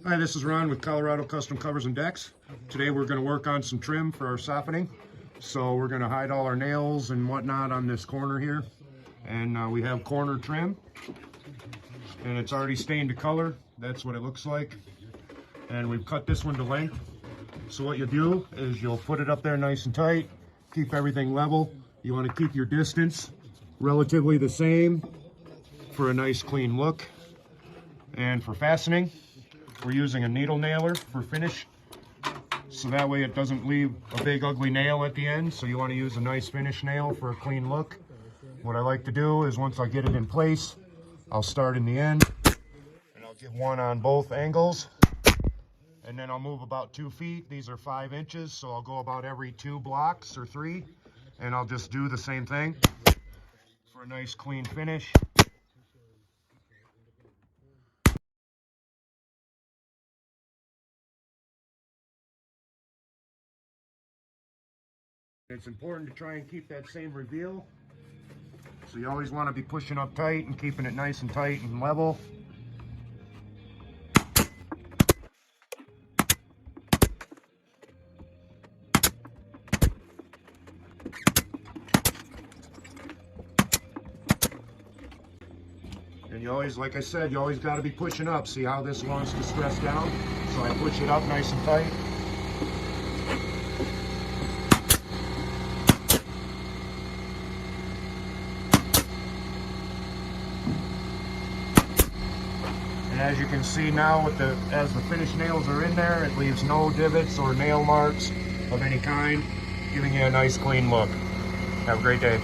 Hi, this is Ron with Colorado Custom Covers and Decks. Today we're going to work on some trim for our softening. So we're going to hide all our nails and whatnot on this corner here. And we have corner trim. And it's already stained to color. That's what it looks like. And we've cut this one to length. So what you'll do is you'll put it up there nice and tight. Keep everything level. You want to keep your distance relatively the same for a nice clean look. And for fastening, we're using a needle nailer for finish, so that way it doesn't leave a big ugly nail at the end. So you want to use a nice finish nail for a clean look. What I like to do is once I get it in place, I'll start in the end and I'll get one on both angles, and then I'll move about 2 feet. These are 5 inches, so I'll go about every 2 blocks or 3, and I'll just do the same thing for a nice clean finish. It's important to try and keep that same reveal. So you always want to be pushing up tight and keeping it nice and tight and level. And you always, like I said, you always got to be pushing up. See how this wants to stress down? So I push it up nice and tight. And as you can see now, as the finished nails are in there, it leaves no divots or nail marks of any kind, giving you a nice clean look. Have a great day.